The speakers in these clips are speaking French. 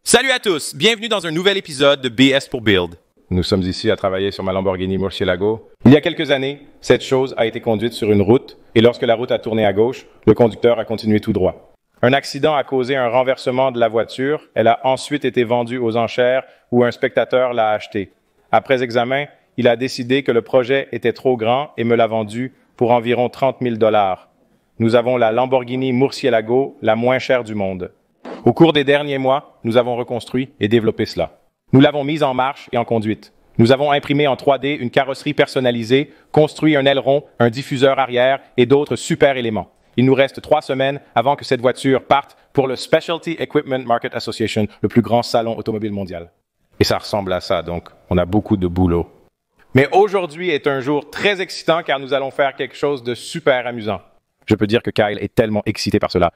Salut à tous, bienvenue dans un nouvel épisode de BS pour Build. Nous sommes ici à travailler sur ma Lamborghini Murcielago. Il y a quelques années, cette chose a été conduite sur une route et lorsque la route a tourné à gauche, le conducteur a continué tout droit. Un accident a causé un renversement de la voiture. Elle a ensuite été vendue aux enchères où un spectateur l'a achetée. Après examen, il a décidé que le projet était trop grand et me l'a vendue pour environ 30 000 $. Nous avons la Lamborghini Murcielago, la moins chère du monde. Au cours des derniers mois, nous avons reconstruit et développé cela. Nous l'avons mise en marche et en conduite. Nous avons imprimé en 3D une carrosserie personnalisée, construit un aileron, un diffuseur arrière et d'autres super éléments. Il nous reste 3 semaines avant que cette voiture parte pour le Specialty Equipment Market Association, le plus grand salon automobile mondial. Et ça ressemble à ça, donc on a beaucoup de boulot. Mais aujourd'hui est un jour très excitant car nous allons faire quelque chose de super amusant. Je peux dire que Kyle est tellement excité par cela.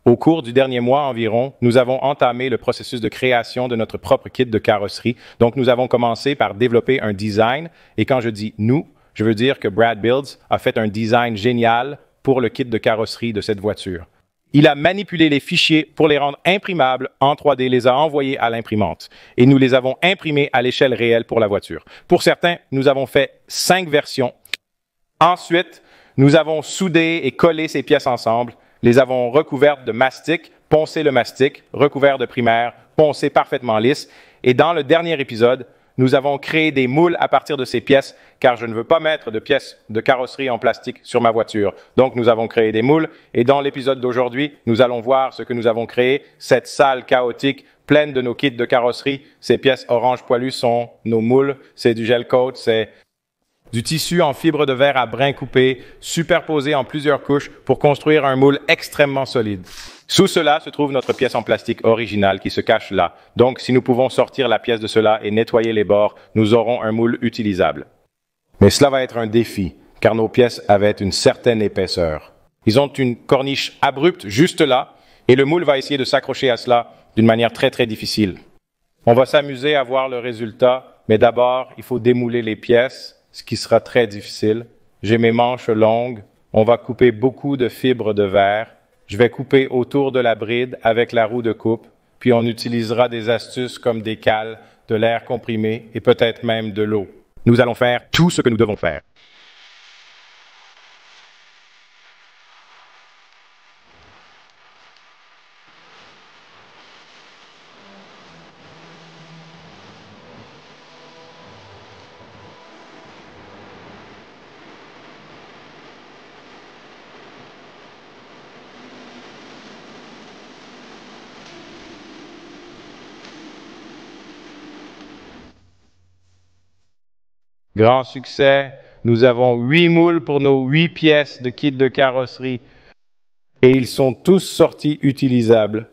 Au cours du dernier mois environ, nous avons entamé le processus de création de notre propre kit de carrosserie. Donc, nous avons commencé par développer un design. Et quand je dis « nous », je veux dire que Brad Builds a fait un design génial pour le kit de carrosserie de cette voiture. Il a manipulé les fichiers pour les rendre imprimables en 3D, les a envoyés à l'imprimante. Et nous les avons imprimés à l'échelle réelle pour la voiture. Pour certains, nous avons fait 5 versions. Ensuite, nous avons soudé et collé ces pièces ensemble. Les avons recouvertes de mastic, poncé le mastic, recouvert de primaire, poncé parfaitement lisse. Et dans le dernier épisode, nous avons créé des moules à partir de ces pièces, car je ne veux pas mettre de pièces de carrosserie en plastique sur ma voiture. Donc, nous avons créé des moules. Et dans l'épisode d'aujourd'hui, nous allons voir ce que nous avons créé, cette salle chaotique pleine de nos kits de carrosserie. Ces pièces orange poilues sont nos moules. C'est du gel coat, c'est du tissu en fibre de verre à brin coupé, superposé en plusieurs couches pour construire un moule extrêmement solide. Sous cela se trouve notre pièce en plastique originale qui se cache là. Donc, si nous pouvons sortir la pièce de cela et nettoyer les bords, nous aurons un moule utilisable. Mais cela va être un défi, car nos pièces avaient une certaine épaisseur. Ils ont une corniche abrupte juste là, et le moule va essayer de s'accrocher à cela d'une manière très très difficile. On va s'amuser à voir le résultat, mais d'abord, il faut démouler les pièces, ce qui sera très difficile. J'ai mes manches longues. On va couper beaucoup de fibres de verre. Je vais couper autour de la bride avec la roue de coupe. Puis on utilisera des astuces comme des cales, de l'air comprimé et peut-être même de l'eau. Nous allons faire tout ce que nous devons faire. Grand succès, nous avons 8 moules pour nos 8 pièces de kit de carrosserie et ils sont tous sortis utilisables.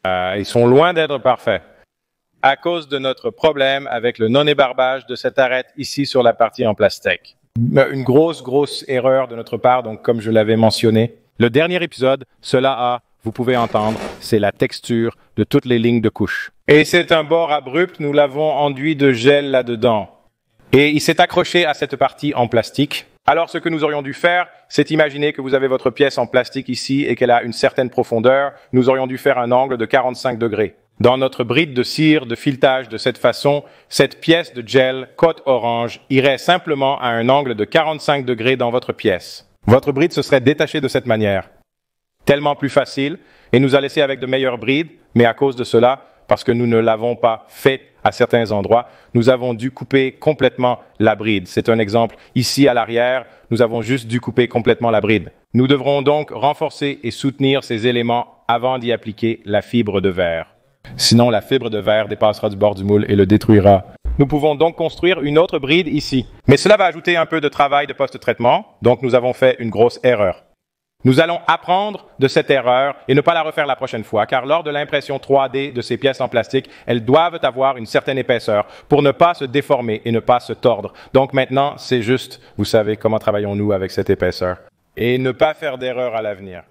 Ils sont loin d'être parfaits à cause de notre problème avec le non-ébarbage de cette arête ici sur la partie en plastique. Une grosse erreur de notre part, donc comme je l'avais mentionné. Le dernier épisode, vous pouvez entendre, c'est la texture de toutes les lignes de couche. Et c'est un bord abrupt, nous l'avons enduit de gel là-dedans. Et il s'est accroché à cette partie en plastique. Alors, ce que nous aurions dû faire, c'est imaginer que vous avez votre pièce en plastique ici et qu'elle a une certaine profondeur. Nous aurions dû faire un angle de 45 degrés. Dans notre bride de cire, de filetage de cette façon, cette pièce de gel côte orange irait simplement à un angle de 45 degrés dans votre pièce. Votre bride se serait détachée de cette manière. Tellement plus facile et nous a laissé avec de meilleures brides, mais à cause de cela, parce que nous ne l'avons pas fait à certains endroits, nous avons dû couper complètement la bride. C'est un exemple. Ici, à l'arrière, nous avons juste dû couper complètement la bride. Nous devrons donc renforcer et soutenir ces éléments avant d'y appliquer la fibre de verre. Sinon, la fibre de verre dépassera du bord du moule et le détruira. Nous pouvons donc construire une autre bride ici. Mais cela va ajouter un peu de travail de post-traitement, donc nous avons fait une grosse erreur. Nous allons apprendre de cette erreur et ne pas la refaire la prochaine fois, car lors de l'impression 3D de ces pièces en plastique, elles doivent avoir une certaine épaisseur pour ne pas se déformer et ne pas se tordre. Donc maintenant, c'est juste, vous savez comment travaillons-nous avec cette épaisseur. Et ne pas faire d'erreur à l'avenir.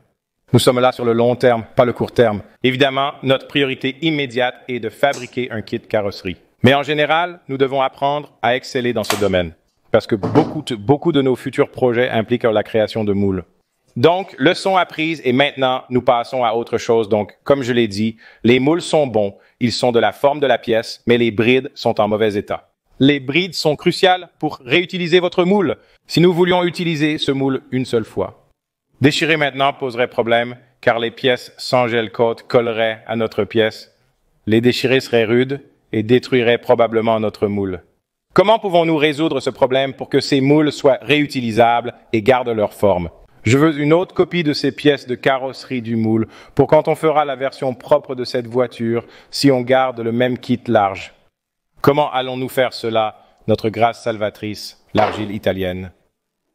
Nous sommes là sur le long terme, pas le court terme. Évidemment, notre priorité immédiate est de fabriquer un kit carrosserie. Mais en général, nous devons apprendre à exceller dans ce domaine, parce que beaucoup de nos futurs projets impliquent la création de moules. Donc, leçon apprise et maintenant, nous passons à autre chose. Donc, comme je l'ai dit, les moules sont bons, ils sont de la forme de la pièce, mais les brides sont en mauvais état. Les brides sont cruciales pour réutiliser votre moule, si nous voulions utiliser ce moule une seule fois. Déchirer maintenant poserait problème, car les pièces sans gel-coat colleraient à notre pièce. Les déchirer seraient rudes et détruiraient probablement notre moule. Comment pouvons-nous résoudre ce problème pour que ces moules soient réutilisables et gardent leur forme? Je veux une autre copie de ces pièces de carrosserie du moule pour quand on fera la version propre de cette voiture, si on garde le même kit large. Comment allons-nous faire cela, notre grâce salvatrice, l'argile italienne?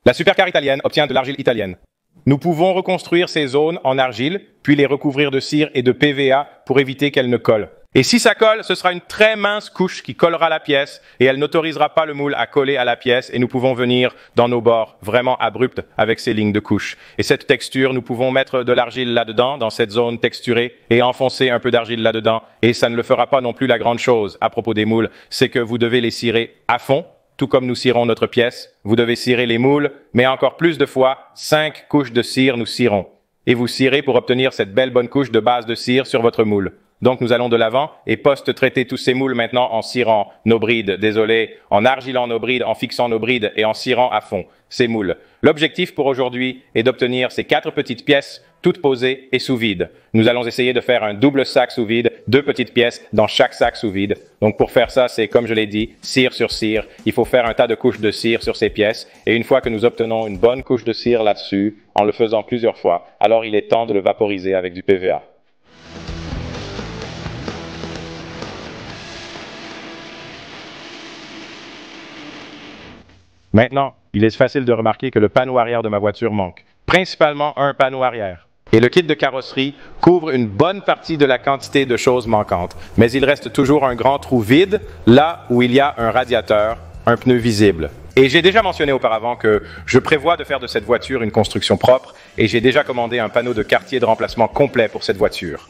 La supercar italienne obtient de l'argile italienne. Nous pouvons reconstruire ces zones en argile, puis les recouvrir de cire et de PVA pour éviter qu'elles ne collent. Et si ça colle, ce sera une très mince couche qui collera la pièce et elle n'autorisera pas le moule à coller à la pièce et nous pouvons venir dans nos bords vraiment abrupts avec ces lignes de couche. Et cette texture, nous pouvons mettre de l'argile là-dedans, dans cette zone texturée et enfoncer un peu d'argile là-dedans et ça ne le fera pas non plus la grande chose à propos des moules, c'est que vous devez les cirer à fond, tout comme nous cirons notre pièce. Vous devez cirer les moules, mais encore plus de fois, 5 couches de cire nous cirons. Et vous cirez pour obtenir cette belle bonne couche de base de cire sur votre moule. Donc, nous allons de l'avant et post-traiter tous ces moules maintenant en cirant nos brides, en argilant nos brides, en fixant nos brides et en cirant à fond ces moules. L'objectif pour aujourd'hui est d'obtenir ces 4 petites pièces toutes posées et sous vide. Nous allons essayer de faire un double sac sous vide, 2 petites pièces dans chaque sac sous vide. Donc, pour faire ça, c'est comme je l'ai dit, cire sur cire. Il faut faire un tas de couches de cire sur ces pièces et une fois que nous obtenons une bonne couche de cire là-dessus, en le faisant plusieurs fois, alors il est temps de le vaporiser avec du PVA. Maintenant, il est facile de remarquer que le panneau arrière de ma voiture manque, principalement un panneau arrière. Et le kit de carrosserie couvre une bonne partie de la quantité de choses manquantes, mais il reste toujours un grand trou vide là où il y a un radiateur, un pneu visible. Et j'ai déjà mentionné auparavant que je prévois de faire de cette voiture une construction propre et j'ai déjà commandé un panneau de quartier de remplacement complet pour cette voiture.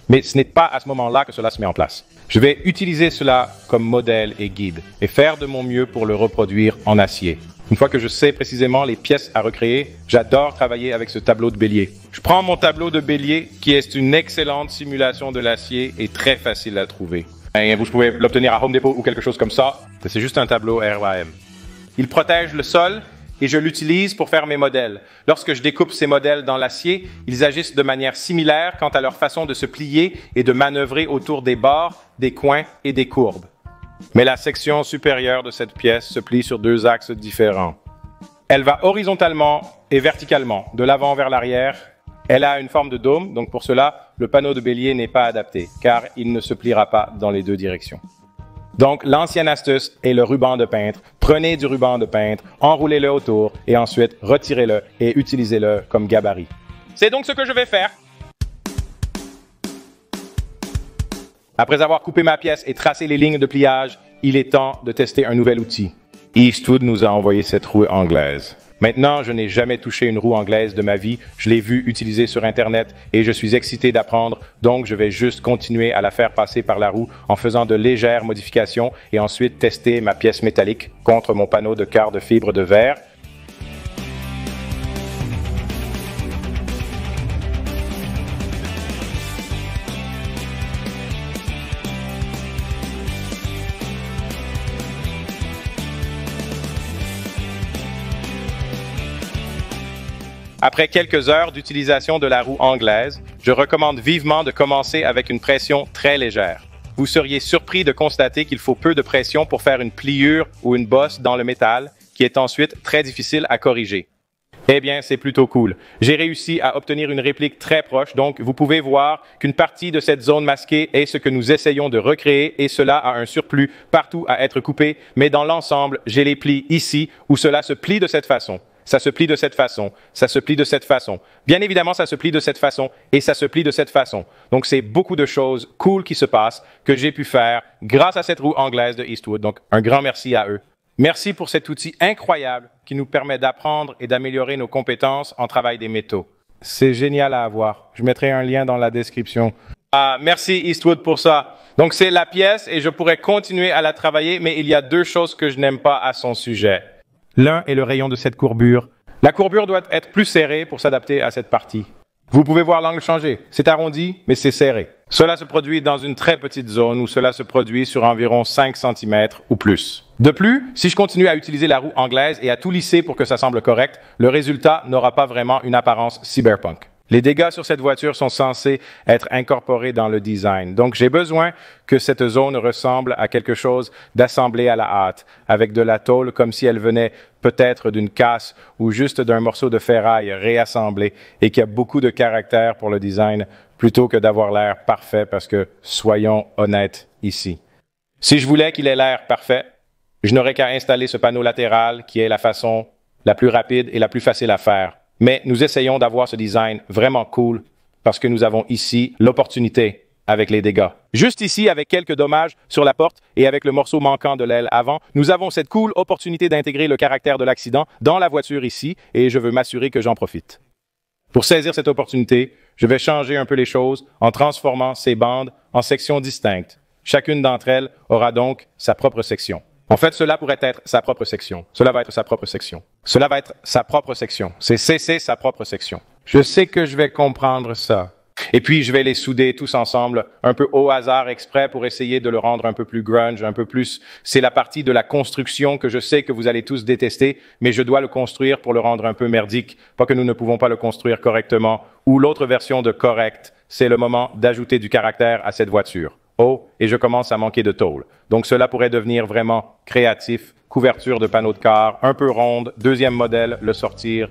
Mais ce n'est pas à ce moment-là que cela se met en place. Je vais utiliser cela comme modèle et guide et faire de mon mieux pour le reproduire en acier. Une fois que je sais précisément les pièces à recréer, j'adore travailler avec ce tableau de Bélier. Je prends mon tableau de Bélier qui est une excellente simulation de l'acier et très facile à trouver. Et vous pouvez l'obtenir à Home Depot ou quelque chose comme ça. C'est juste un tableau RAM. Il protège le sol et je l'utilise pour faire mes modèles. Lorsque je découpe ces modèles dans l'acier, ils agissent de manière similaire quant à leur façon de se plier et de manœuvrer autour des bords, des coins et des courbes. Mais la section supérieure de cette pièce se plie sur 2 axes différents. Elle va horizontalement et verticalement, de l'avant vers l'arrière. Elle a une forme de dôme, donc pour cela, le panneau de Bélier n'est pas adapté, car il ne se pliera pas dans les 2 directions. Donc, l'ancienne astuce est le ruban de peintre. Prenez du ruban de peintre, enroulez-le autour et ensuite retirez-le et utilisez-le comme gabarit. C'est donc ce que je vais faire. Après avoir coupé ma pièce et tracé les lignes de pliage, il est temps de tester un nouvel outil. Eastwood nous a envoyé cette roue anglaise. Maintenant, je n'ai jamais touché une roue anglaise de ma vie. Je l'ai vue utiliser sur Internet et je suis excité d'apprendre. Donc, je vais juste continuer à la faire passer par la roue en faisant de légères modifications et ensuite tester ma pièce métallique contre mon panneau de quart de fibre de verre. Après quelques heures d'utilisation de la roue anglaise, je recommande vivement de commencer avec une pression très légère. Vous seriez surpris de constater qu'il faut peu de pression pour faire une pliure ou une bosse dans le métal, qui est ensuite très difficile à corriger. Eh bien, c'est plutôt cool. J'ai réussi à obtenir une réplique très proche, donc vous pouvez voir qu'une partie de cette zone masquée est ce que nous essayons de recréer et cela a un surplus partout à être coupé, mais dans l'ensemble, j'ai les plis ici où cela se plie de cette façon. Ça se plie de cette façon, ça se plie de cette façon. Bien évidemment, ça se plie de cette façon et ça se plie de cette façon. Donc, c'est beaucoup de choses cool qui se passent que j'ai pu faire grâce à cette roue anglaise de Eastwood. Donc, un grand merci à eux. Merci pour cet outil incroyable qui nous permet d'apprendre et d'améliorer nos compétences en travail des métaux. C'est génial à avoir. Je mettrai un lien dans la description. Merci Eastwood pour ça. Donc, c'est la pièce et je pourrais continuer à la travailler, mais il y a 2 choses que je n'aime pas à son sujet. L'un est le rayon de cette courbure. La courbure doit être plus serrée pour s'adapter à cette partie. Vous pouvez voir l'angle changer. C'est arrondi, mais c'est serré. Cela se produit dans une très petite zone où cela se produit sur environ 5 cm ou plus. De plus, si je continue à utiliser la roue anglaise et à tout lisser pour que ça semble correct, le résultat n'aura pas vraiment une apparence cyberpunk. Les dégâts sur cette voiture sont censés être incorporés dans le design. Donc, j'ai besoin que cette zone ressemble à quelque chose d'assemblé à la hâte, avec de la tôle comme si elle venait peut-être d'une casse ou juste d'un morceau de ferraille réassemblé et qui a beaucoup de caractère pour le design plutôt que d'avoir l'air parfait parce que, soyons honnêtes ici. Si je voulais qu'il ait l'air parfait, je n'aurais qu'à installer ce panneau latéral qui est la façon la plus rapide et la plus facile à faire. Mais nous essayons d'avoir ce design vraiment cool parce que nous avons ici l'opportunité avec les dégâts. Juste ici, avec quelques dommages sur la porte et avec le morceau manquant de l'aile avant, nous avons cette cool opportunité d'intégrer le caractère de l'accident dans la voiture ici et je veux m'assurer que j'en profite. Pour saisir cette opportunité, je vais changer un peu les choses en transformant ces bandes en sections distinctes. Chacune d'entre elles aura donc sa propre section. En fait, cela pourrait être sa propre section. Cela va être sa propre section. Cela va être sa propre section. C'est sa propre section. Je sais que je vais comprendre ça. Et puis, je vais les souder tous ensemble, un peu au hasard exprès pour essayer de le rendre un peu plus grunge, un peu plus... C'est la partie de la construction que je sais que vous allez tous détester, mais je dois le construire pour le rendre un peu merdique. Pas que nous ne pouvons pas le construire correctement. Ou l'autre version de correct, c'est le moment d'ajouter du caractère à cette voiture. Oh, et je commence à manquer de tôle. Donc cela pourrait devenir vraiment créatif. Couverture de panneaux de car, un peu ronde, deuxième modèle, le sortir.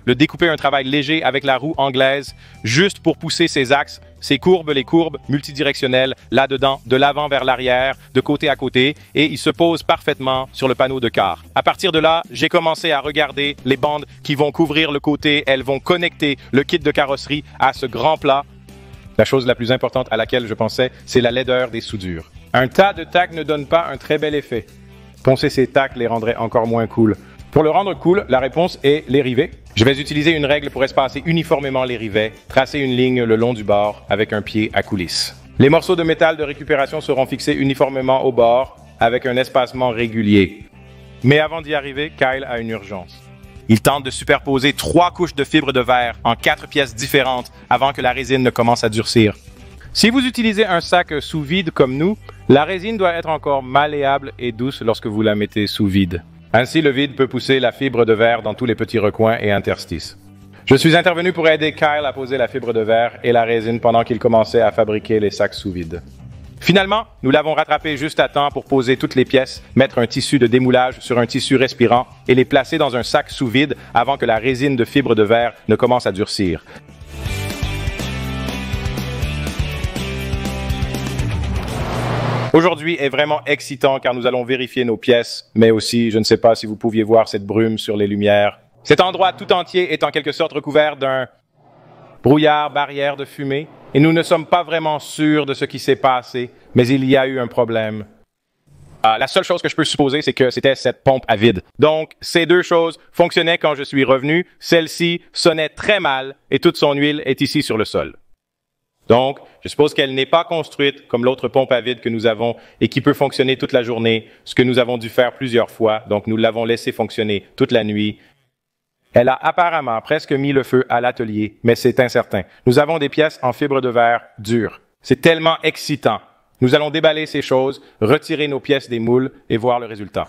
Le découper un travail léger avec la roue anglaise, juste pour pousser ses axes, ses courbes, les courbes multidirectionnelles, là-dedans, de l'avant vers l'arrière, de côté à côté, et il se pose parfaitement sur le panneau de car. À partir de là, j'ai commencé à regarder les bandes qui vont couvrir le côté, elles vont connecter le kit de carrosserie à ce grand plat. La chose la plus importante à laquelle je pensais, c'est la laideur des soudures. Un tas de tacs ne donne pas un très bel effet. Poncer ces tacs les rendrait encore moins cool. Pour le rendre cool, la réponse est les rivets. Je vais utiliser une règle pour espacer uniformément les rivets, tracer une ligne le long du bord avec un pied à coulisse. Les morceaux de métal de récupération seront fixés uniformément au bord avec un espacement régulier. Mais avant d'y arriver, Kyle a une urgence. Il tente de superposer 3 couches de fibres de verre en 4 pièces différentes avant que la résine ne commence à durcir. Si vous utilisez un sac sous vide comme nous, la résine doit être encore malléable et douce lorsque vous la mettez sous vide. Ainsi, le vide peut pousser la fibre de verre dans tous les petits recoins et interstices. Je suis intervenu pour aider Kyle à poser la fibre de verre et la résine pendant qu'il commençait à fabriquer les sacs sous vide. Finalement, nous l'avons rattrapé juste à temps pour poser toutes les pièces, mettre un tissu de démoulage sur un tissu respirant et les placer dans un sac sous vide avant que la résine de fibre de verre ne commence à durcir. Aujourd'hui est vraiment excitant car nous allons vérifier nos pièces, mais aussi, je ne sais pas si vous pouviez voir cette brume sur les lumières. Cet endroit tout entier est en quelque sorte recouvert d'un brouillard, barrière de fumée, et nous ne sommes pas vraiment sûrs de ce qui s'est passé, mais il y a eu un problème. La seule chose que je peux supposer, c'est que c'était cette pompe à vide. Donc, ces deux choses fonctionnaient quand je suis revenu. Celle-ci sonnait très mal et toute son huile est ici sur le sol. Donc, je suppose qu'elle n'est pas construite comme l'autre pompe à vide que nous avons et qui peut fonctionner toute la journée, ce que nous avons dû faire plusieurs fois. Donc, nous l'avons laissé fonctionner toute la nuit. Elle a apparemment presque mis le feu à l'atelier, mais c'est incertain. Nous avons des pièces en fibre de verre dures. C'est tellement excitant. Nous allons déballer ces choses, retirer nos pièces des moules et voir le résultat.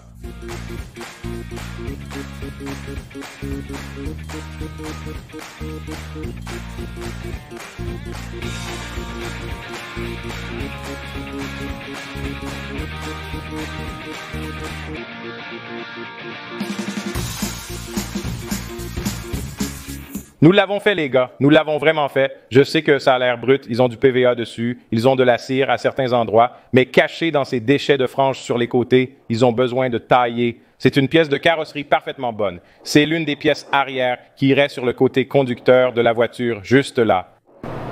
Nous l'avons fait, les gars. Nous l'avons vraiment fait. Je sais que ça a l'air brut. Ils ont du PVA dessus. Ils ont de la cire à certains endroits. Mais caché dans ces déchets de franges sur les côtés, ils ont besoin de tailler. C'est une pièce de carrosserie parfaitement bonne. C'est l'une des pièces arrière qui irait sur le côté conducteur de la voiture, juste là.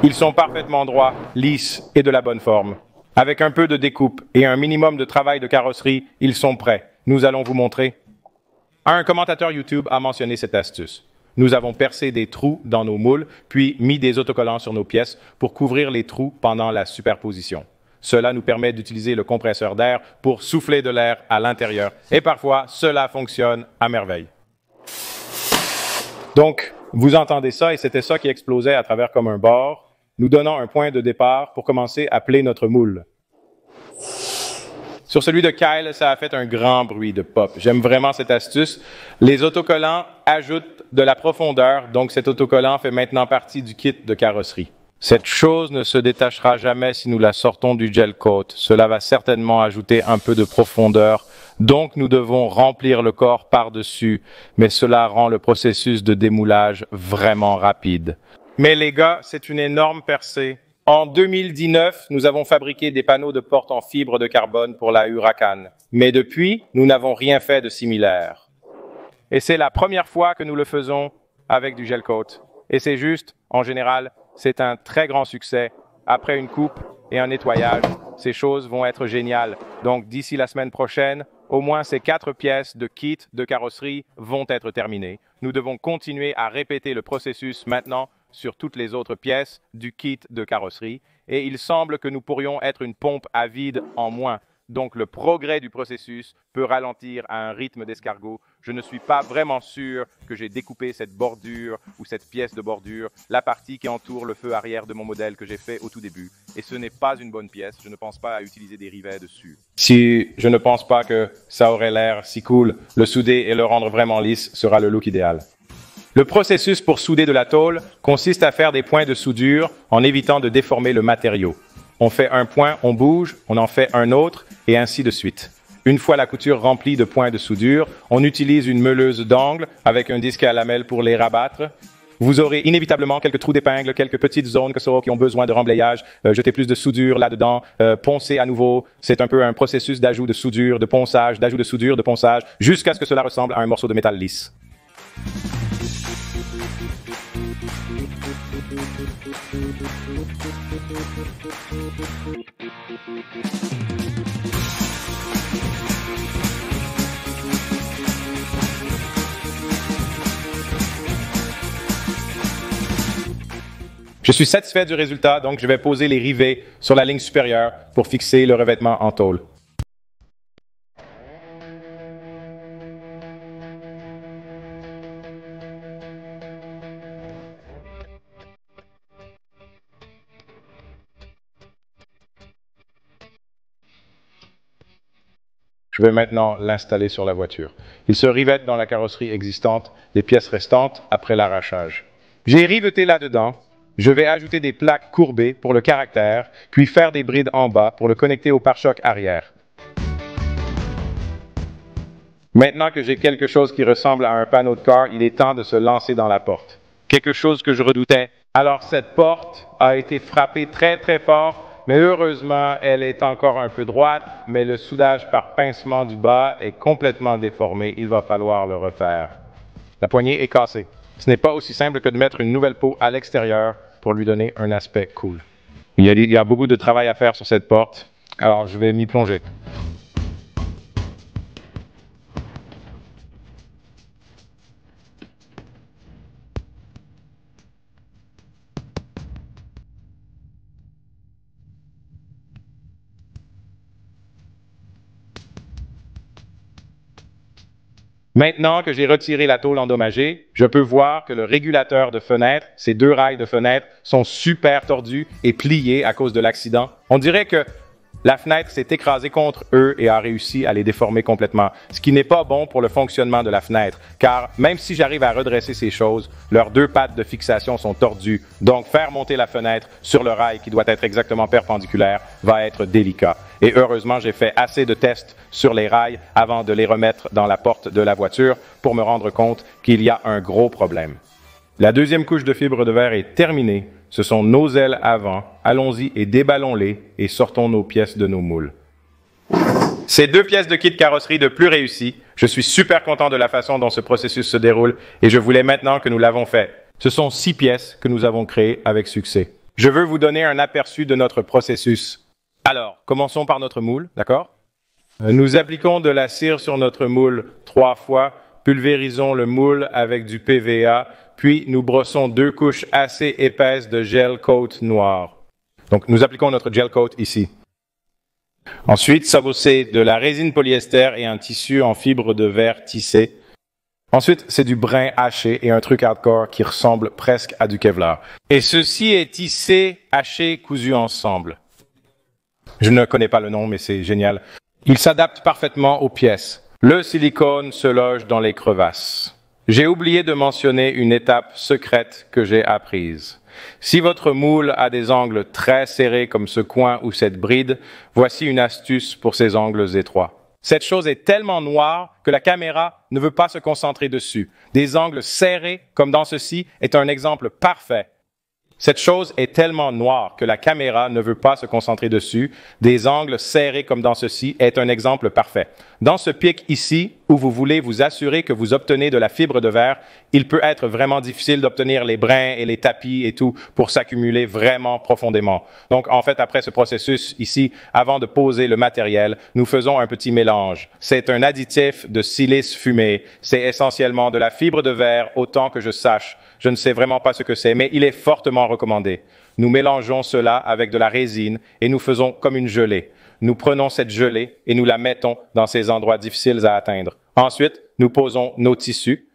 Ils sont parfaitement droits, lisses et de la bonne forme. Avec un peu de découpe et un minimum de travail de carrosserie, ils sont prêts. Nous allons vous montrer. Un commentateur YouTube a mentionné cette astuce. Nous avons percé des trous dans nos moules, puis mis des autocollants sur nos pièces pour couvrir les trous pendant la superposition. Cela nous permet d'utiliser le compresseur d'air pour souffler de l'air à l'intérieur. Et parfois, cela fonctionne à merveille. Donc, vous entendez ça, et c'était ça qui explosait à travers comme un bord, nous donnant un point de départ pour commencer à plier notre moule. Sur celui de Kyle, ça a fait un grand bruit de pop. J'aime vraiment cette astuce. Les autocollants ajoutent de la profondeur, donc cet autocollant fait maintenant partie du kit de carrosserie. Cette chose ne se détachera jamais si nous la sortons du gel coat. Cela va certainement ajouter un peu de profondeur, donc nous devons remplir le corps par-dessus, mais cela rend le processus de démoulage vraiment rapide. Mais les gars, c'est une énorme percée. En 2019, nous avons fabriqué des panneaux de porte en fibre de carbone pour la Huracan. Mais depuis, nous n'avons rien fait de similaire. Et c'est la première fois que nous le faisons avec du gel coat. Et c'est juste, en général, c'est un très grand succès. Après une coupe et un nettoyage, ces choses vont être géniales. Donc d'ici la semaine prochaine, au moins ces 4 pièces de kit de carrosserie vont être terminées. Nous devons continuer à répéter le processus maintenant sur toutes les autres pièces du kit de carrosserie, et il semble que nous pourrions être une pompe à vide en moins. Donc le progrès du processus peut ralentir à un rythme d'escargot. Je ne suis pas vraiment sûr que j'ai découpé cette bordure ou cette pièce de bordure, la partie qui entoure le feu arrière de mon modèle que j'ai fait au tout début. Et ce n'est pas une bonne pièce, je ne pense pas à utiliser des rivets dessus. Si je ne pense pas que ça aurait l'air si cool, le souder et le rendre vraiment lisse sera le look idéal. Le processus pour souder de la tôle consiste à faire des points de soudure en évitant de déformer le matériau. On fait un point, on bouge, on en fait un autre, et ainsi de suite. Une fois la couture remplie de points de soudure, on utilise une meuleuse d'angles avec un disque à lamelles pour les rabattre. Vous aurez inévitablement quelques trous d'épingle, quelques petites zones qui ont besoin de remblayage. Jetez plus de soudure là-dedans, poncez à nouveau. C'est un peu un processus d'ajout de soudure, de ponçage, d'ajout de soudure, de ponçage, jusqu'à ce que cela ressemble à un morceau de métal lisse. Je suis satisfait du résultat, donc je vais poser les rivets sur la ligne supérieure pour fixer le revêtement en tôle. Je vais maintenant l'installer sur la voiture. Il se rivette dans la carrosserie existante des pièces restantes après l'arrachage. J'ai riveté là-dedans. Je vais ajouter des plaques courbées pour le caractère, puis faire des brides en bas pour le connecter au pare-choc arrière. Maintenant que j'ai quelque chose qui ressemble à un panneau de car, il est temps de se lancer dans la porte. Quelque chose que je redoutais. Alors cette porte a été frappée très très fort, mais heureusement elle est encore un peu droite, mais le soudage par pincement du bas est complètement déformé. Il va falloir le refaire. La poignée est cassée. Ce n'est pas aussi simple que de mettre une nouvelle peau à l'extérieur pour lui donner un aspect cool. Il y a beaucoup de travail à faire sur cette porte, alors je vais m'y plonger. Maintenant que j'ai retiré la tôle endommagée, je peux voir que le régulateur de fenêtre, ces 2 rails de fenêtre, sont super tordus et pliés à cause de l'accident. On dirait que la fenêtre s'est écrasée contre eux et a réussi à les déformer complètement, ce qui n'est pas bon pour le fonctionnement de la fenêtre, car même si j'arrive à redresser ces choses, leurs 2 pattes de fixation sont tordues, donc faire monter la fenêtre sur le rail qui doit être exactement perpendiculaire va être délicat. Et heureusement, j'ai fait assez de tests sur les rails avant de les remettre dans la porte de la voiture pour me rendre compte qu'il y a un gros problème. La deuxième couche de fibre de verre est terminée. Ce sont nos ailes avant. Allons-y et déballons-les et sortons nos pièces de nos moules. Ces 2 pièces de kit carrosserie de plus réussies. Je suis super content de la façon dont ce processus se déroule et je voulais maintenant que nous l'avons fait. Ce sont 6 pièces que nous avons créées avec succès. Je veux vous donner un aperçu de notre processus. Alors, commençons par notre moule, d'accord? Nous appliquons de la cire sur notre moule 3 fois, pulvérisons le moule avec du PVA, puis nous brossons 2 couches assez épaisses de gel coat noir. Donc, nous appliquons notre gel coat ici. Ensuite, sabossez de la résine polyester et un tissu en fibre de verre tissé. Ensuite, c'est du brin haché et un truc hardcore qui ressemble presque à du Kevlar. Et ceci est tissé, haché, cousu ensemble. Je ne connais pas le nom, mais c'est génial. Il s'adapte parfaitement aux pièces. Le silicone se loge dans les crevasses. J'ai oublié de mentionner une étape secrète que j'ai apprise. Si votre moule a des angles très serrés comme ce coin ou cette bride, voici une astuce pour ces angles étroits. Cette chose est tellement noire que la caméra ne veut pas se concentrer dessus. Des angles serrés, comme dans ceci, est un exemple parfait. Cette chose est tellement noire que la caméra ne veut pas se concentrer dessus. Des angles serrés comme dans ceci est un exemple parfait. Dans ce pic ici, où vous voulez vous assurer que vous obtenez de la fibre de verre, il peut être vraiment difficile d'obtenir les brins et les tapis et tout pour s'accumuler vraiment profondément. Donc, en fait, après ce processus ici, avant de poser le matériel, nous faisons un petit mélange. C'est un additif de silice fumé. C'est essentiellement de la fibre de verre, autant que je sache. Je ne sais vraiment pas ce que c'est, mais il est fortement recommandé. Nous mélangeons cela avec de la résine et nous faisons comme une gelée. Nous prenons cette gelée et nous la mettons dans ces endroits difficiles à atteindre. Ensuite, nous posons nos tissus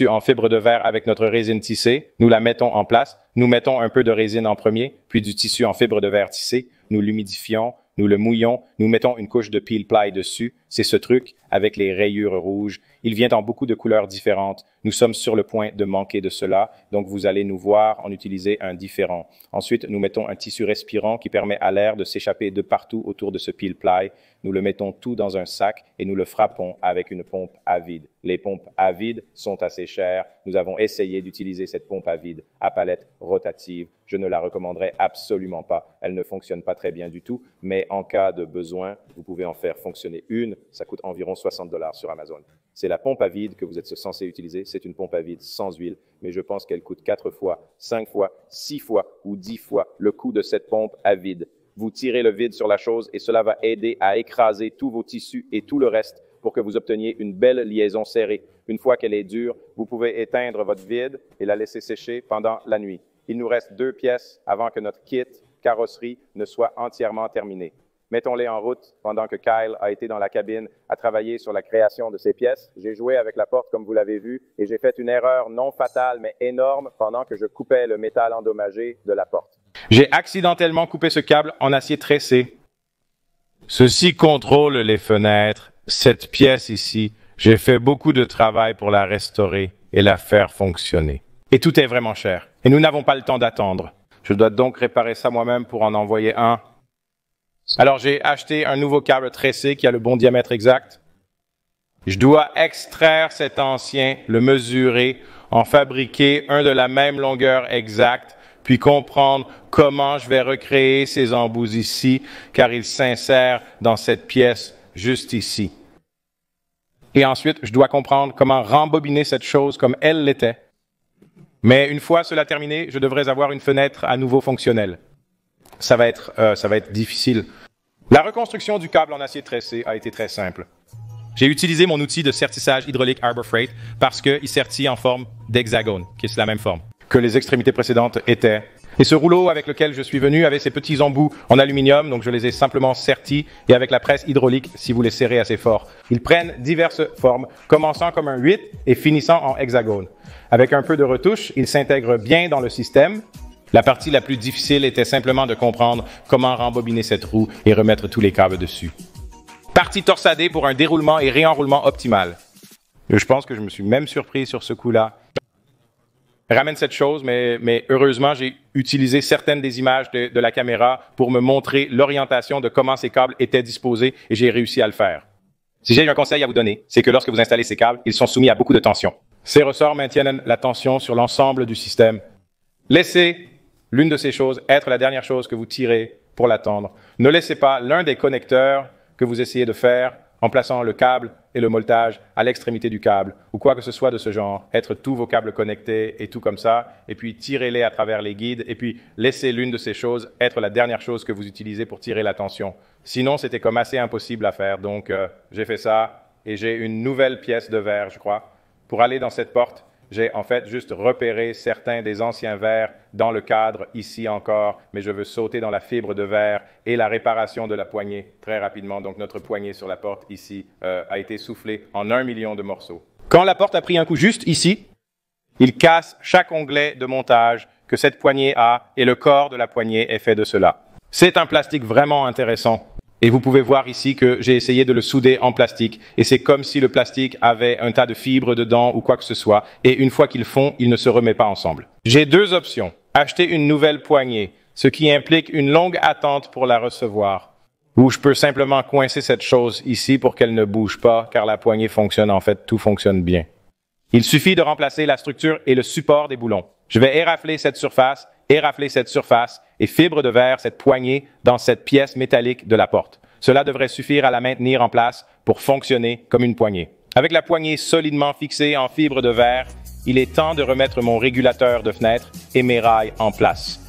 en fibre de verre avec notre résine tissée. Nous la mettons en place. Nous mettons un peu de résine en premier, puis du tissu en fibre de verre tissé. Nous l'humidifions, nous le mouillons, nous mettons une couche de peel ply dessus. C'est ce truc avec les rayures rouges. Il vient en beaucoup de couleurs différentes. Nous sommes sur le point de manquer de cela, donc vous allez nous voir en utiliser un différent. Ensuite, nous mettons un tissu respirant qui permet à l'air de s'échapper de partout autour de ce peel ply. Nous le mettons tout dans un sac et nous le frappons avec une pompe à vide. Les pompes à vide sont assez chères. Nous avons essayé d'utiliser cette pompe à vide à palette rotative. Je ne la recommanderais absolument pas. Elle ne fonctionne pas très bien du tout, mais en cas de besoin, vous pouvez en faire fonctionner une. Ça coûte environ 60 $ sur Amazon. C'est la pompe à vide que vous êtes censé utiliser. C'est une pompe à vide sans huile, mais je pense qu'elle coûte 4 fois, 5 fois, 6 fois ou 10 fois le coût de cette pompe à vide. Vous tirez le vide sur la chose et cela va aider à écraser tous vos tissus et tout le reste pour que vous obteniez une belle liaison serrée. Une fois qu'elle est dure, vous pouvez éteindre votre vide et la laisser sécher pendant la nuit. Il nous reste 2 pièces avant que notre kit carrosserie ne soit entièrement terminé. Mettons-les en route pendant que Kyle a été dans la cabine à travailler sur la création de ces pièces. J'ai joué avec la porte comme vous l'avez vu et j'ai fait une erreur non fatale mais énorme pendant que je coupais le métal endommagé de la porte. J'ai accidentellement coupé ce câble en acier tressé. Ceci contrôle les fenêtres. Cette pièce ici, j'ai fait beaucoup de travail pour la restaurer et la faire fonctionner. Et tout est vraiment cher. Et nous n'avons pas le temps d'attendre. Je dois donc réparer ça moi-même pour en envoyer un. Alors, j'ai acheté un nouveau câble tressé qui a le bon diamètre exact. Je dois extraire cet ancien, le mesurer, en fabriquer un de la même longueur exacte, puis comprendre comment je vais recréer ces embouts ici, car ils s'insèrent dans cette pièce juste ici. Et ensuite, je dois comprendre comment rembobiner cette chose comme elle l'était. Mais une fois cela terminé, je devrais avoir une fenêtre à nouveau fonctionnelle. Ça va être difficile. La reconstruction du câble en acier tressé a été très simple. J'ai utilisé mon outil de sertissage hydraulique Harbor Freight parce qu'il sertit en forme d'hexagone, qui est la même forme que les extrémités précédentes étaient. Et ce rouleau avec lequel je suis venu avait ces petits embouts en aluminium, donc je les ai simplement sertis et avec la presse hydraulique si vous les serrez assez fort. Ils prennent diverses formes, commençant comme un 8 et finissant en hexagone. Avec un peu de retouche, ils s'intègrent bien dans le système. La partie la plus difficile était simplement de comprendre comment rembobiner cette roue et remettre tous les câbles dessus. Partie torsadée pour un déroulement et réenroulement optimal. Je pense que je me suis même surpris sur ce coup-là. Ramène cette chose, mais heureusement, j'ai utilisé certaines des images de la caméra pour me montrer l'orientation de comment ces câbles étaient disposés et j'ai réussi à le faire. Si j'ai un conseil à vous donner, c'est que lorsque vous installez ces câbles, ils sont soumis à beaucoup de tension. Ces ressorts maintiennent la tension sur l'ensemble du système. Laissez l'une de ces choses être la dernière chose que vous tirez pour l'attendre. Ne laissez pas l'un des connecteurs que vous essayez de faire en plaçant le câble et le moltage à l'extrémité du câble, ou quoi que ce soit de ce genre, être tous vos câbles connectés et tout comme ça, et puis tirez-les à travers les guides, et puis laissez l'une de ces choses être la dernière chose que vous utilisez pour tirer la tension. Sinon, c'était comme assez impossible à faire, donc j'ai fait ça, et j'ai une nouvelle pièce de verre, je crois. Pour aller dans cette porte, j'ai en fait juste repéré certains des anciens verres dans le cadre, ici encore, mais je veux sauter dans la fibre de verre et la réparation de la poignée très rapidement. Donc notre poignée sur la porte ici a été soufflée en 1 million de morceaux. Quand la porte a pris un coup juste ici, il casse chaque onglet de montage que cette poignée a et le corps de la poignée est fait de cela. C'est un plastique vraiment intéressant. Et vous pouvez voir ici que j'ai essayé de le souder en plastique et c'est comme si le plastique avait un tas de fibres dedans ou quoi que ce soit et une fois qu'ils fond, il ne se remet pas ensemble. J'ai deux options. Acheter une nouvelle poignée, ce qui implique une longue attente pour la recevoir. Ou je peux simplement coincer cette chose ici pour qu'elle ne bouge pas car la poignée fonctionne, en fait, tout fonctionne bien. Il suffit de remplacer la structure et le support des boulons. Je vais érafler cette surface et fibre de verre cette poignée dans cette pièce métallique de la porte. Cela devrait suffire à la maintenir en place pour fonctionner comme une poignée. Avec la poignée solidement fixée en fibre de verre, il est temps de remettre mon régulateur de fenêtre et mes rails en place.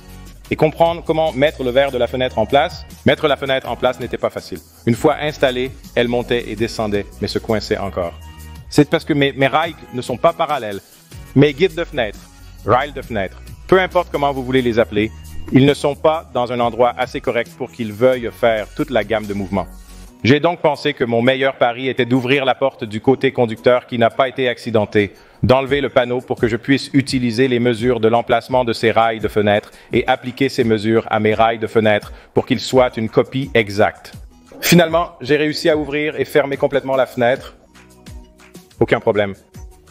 Et comprendre comment mettre le verre de la fenêtre en place. Mettre la fenêtre en place n'était pas facile. Une fois installée, elle montait et descendait, mais se coinçait encore. C'est parce que mes rails ne sont pas parallèles. Mes guides de fenêtre, rails de fenêtre, peu importe comment vous voulez les appeler, ils ne sont pas dans un endroit assez correct pour qu'ils veuillent faire toute la gamme de mouvements. J'ai donc pensé que mon meilleur pari était d'ouvrir la porte du côté conducteur qui n'a pas été accidenté, d'enlever le panneau pour que je puisse utiliser les mesures de l'emplacement de ces rails de fenêtre et appliquer ces mesures à mes rails de fenêtre pour qu'ils soient une copie exacte. Finalement, j'ai réussi à ouvrir et fermer complètement la fenêtre. Aucun problème.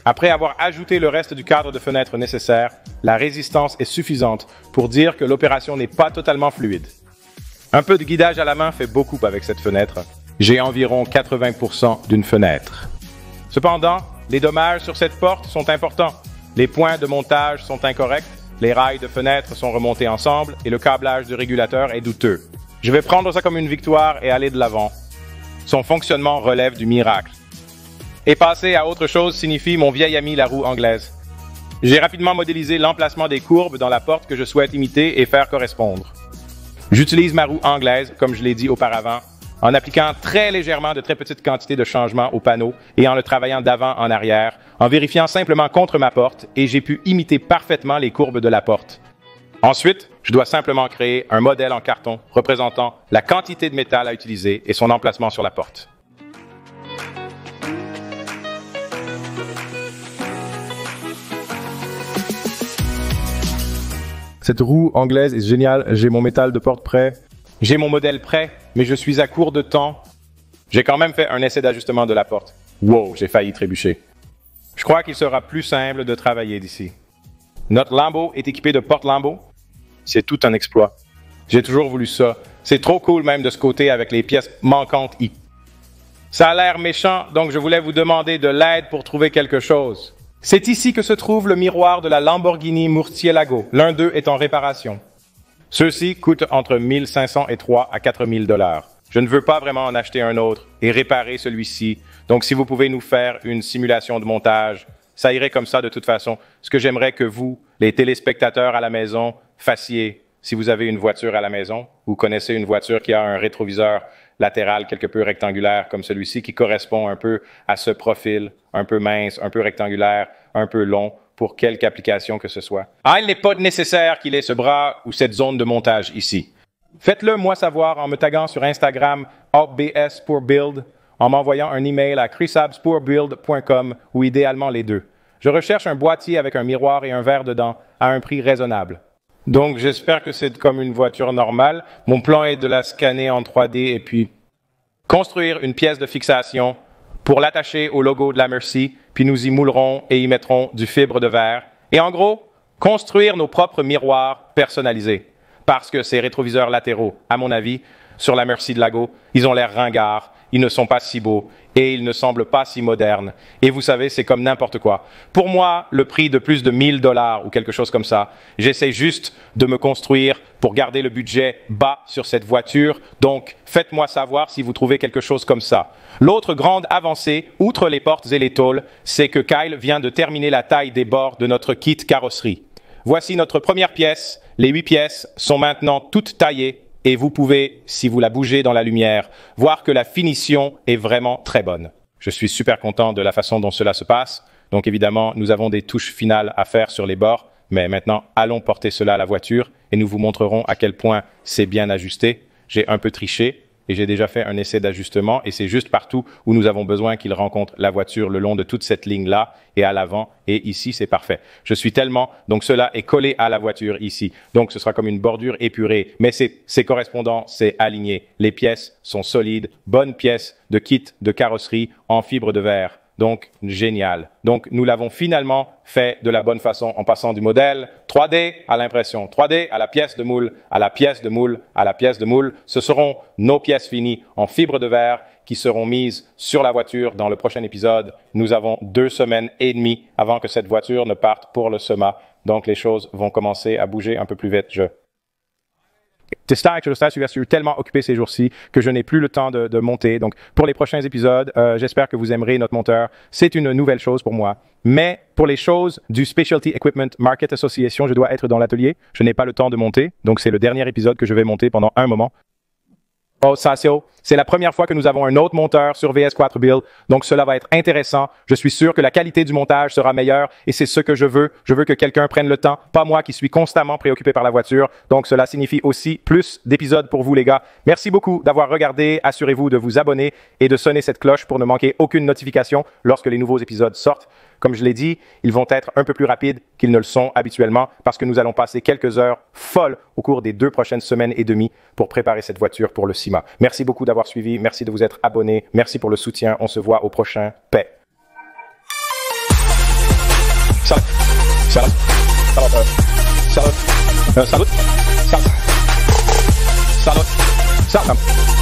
Après avoir ajouté le reste du cadre de fenêtre nécessaire, la résistance est suffisante pour dire que l'opération n'est pas totalement fluide. Un peu de guidage à la main fait beaucoup avec cette fenêtre. J'ai environ 80% d'une fenêtre. Cependant, les dommages sur cette porte sont importants. Les points de montage sont incorrects, les rails de fenêtre sont remontés ensemble et le câblage du régulateur est douteux. Je vais prendre ça comme une victoire et aller de l'avant. Son fonctionnement relève du miracle. Et passer à autre chose signifie mon vieil ami la roue anglaise. J'ai rapidement modélisé l'emplacement des courbes dans la porte que je souhaite imiter et faire correspondre. J'utilise ma roue anglaise, comme je l'ai dit auparavant, en appliquant très légèrement de très petites quantités de changements au panneau et en le travaillant d'avant en arrière, en vérifiant simplement contre ma porte et j'ai pu imiter parfaitement les courbes de la porte. Ensuite, je dois simplement créer un modèle en carton représentant la quantité de métal à utiliser et son emplacement sur la porte. Cette roue anglaise est géniale, j'ai mon métal de porte prêt. J'ai mon modèle prêt, mais je suis à court de temps. J'ai quand même fait un essai d'ajustement de la porte. Wow, j'ai failli trébucher. Je crois qu'il sera plus simple de travailler d'ici. Notre lambeau est équipé de porte-lambeaux. C'est tout un exploit. J'ai toujours voulu ça. C'est trop cool même de ce côté avec les pièces manquantes. Ça a l'air méchant, donc je voulais vous demander de l'aide pour trouver quelque chose. C'est ici que se trouve le miroir de la Lamborghini Murcielago. L'un d'eux est en réparation. Ceux-ci coûtent entre 1 500 et 3 à 4 000 $. Je ne veux pas vraiment en acheter un autre et réparer celui-ci. Donc, si vous pouvez nous faire une simulation de montage, ça irait comme ça de toute façon. Ce que j'aimerais que vous, les téléspectateurs à la maison, fassiez, si vous avez une voiture à la maison, ou connaissez une voiture qui a un rétroviseur latéral quelque peu rectangulaire comme celui-ci, qui correspond un peu à ce profil, un peu mince, un peu rectangulaire, un peu long, pour quelque application que ce soit. Il n'est pas nécessaire qu'il ait ce bras ou cette zone de montage ici. Faites-le moi savoir en me taguant sur Instagram @BS pour Build, en m'envoyant un email à chrisabspurbuild.com ou idéalement les deux. Je recherche un boîtier avec un miroir et un verre dedans à un prix raisonnable. Donc, j'espère que c'est comme une voiture normale. Mon plan est de la scanner en 3D et puis construire une pièce de fixation pour l'attacher au logo de la Merci, puis nous y moulerons et y mettrons du fibre de verre. Et en gros, construire nos propres miroirs personnalisés. Parce que ces rétroviseurs latéraux, à mon avis, sur la Merci de Lago, ils ont l'air ringards, ils ne sont pas si beaux et ils ne semblent pas si modernes. Et vous savez, c'est comme n'importe quoi. Pour moi, le prix de plus de 1 000 $ ou quelque chose comme ça, j'essaie juste de me construire pour garder le budget bas sur cette voiture. Donc, faites-moi savoir si vous trouvez quelque chose comme ça. L'autre grande avancée, outre les portes et les tôles, c'est que Kyle vient de terminer la taille des bords de notre kit carrosserie. Voici notre première pièce. Les 8 pièces sont maintenant toutes taillées. Et vous pouvez, si vous la bougez dans la lumière, voir que la finition est vraiment très bonne. Je suis super content de la façon dont cela se passe. Donc évidemment, nous avons des touches finales à faire sur les bords. Mais maintenant, allons porter cela à la voiture et nous vous montrerons à quel point c'est bien ajusté. J'ai un peu triché, et j'ai déjà fait un essai d'ajustement et c'est juste partout où nous avons besoin qu'il rencontre la voiture le long de toute cette ligne-là et à l'avant et ici c'est parfait. Donc cela est collé à la voiture ici. Donc ce sera comme une bordure épurée, mais c'est correspondant, c'est aligné. Les pièces sont solides, bonnes pièces de kit de carrosserie en fibre de verre. Donc, génial. Donc, nous l'avons finalement fait de la bonne façon en passant du modèle 3D à l'impression, 3D à la pièce de moule, à la pièce de moule, à la pièce de moule. Ce seront nos pièces finies en fibre de verre qui seront mises sur la voiture dans le prochain épisode. Nous avons 2 semaines et demie avant que cette voiture ne parte pour le SEMA. Donc, les choses vont commencer à bouger un peu plus vite. Je suis tellement occupé ces jours-ci que je n'ai plus le temps de monter. Donc, pour les prochains épisodes, j'espère que vous aimerez notre monteur. C'est une nouvelle chose pour moi. Mais pour les choses du Specialty Equipment Market Association, je dois être dans l'atelier. Je n'ai pas le temps de monter. Donc, c'est le dernier épisode que je vais monter pendant un moment. Oh, Sasio, c'est la première fois que nous avons un autre monteur sur VS4 Build, donc cela va être intéressant. Je suis sûr que la qualité du montage sera meilleure et c'est ce que je veux. Je veux que quelqu'un prenne le temps, pas moi qui suis constamment préoccupé par la voiture. Donc cela signifie aussi plus d'épisodes pour vous les gars. Merci beaucoup d'avoir regardé. Assurez-vous de vous abonner et de sonner cette cloche pour ne manquer aucune notification lorsque les nouveaux épisodes sortent. Comme je l'ai dit, ils vont être un peu plus rapides qu'ils ne le sont habituellement parce que nous allons passer quelques heures folles au cours des 2 prochaines semaines et demie pour préparer cette voiture pour le SEMA. Merci beaucoup d'avoir suivi. Merci de vous être abonné. Merci pour le soutien. On se voit au prochain. Paix. Salut. Salut. Salut. Salut. Salut. Salut. Salut. Salut.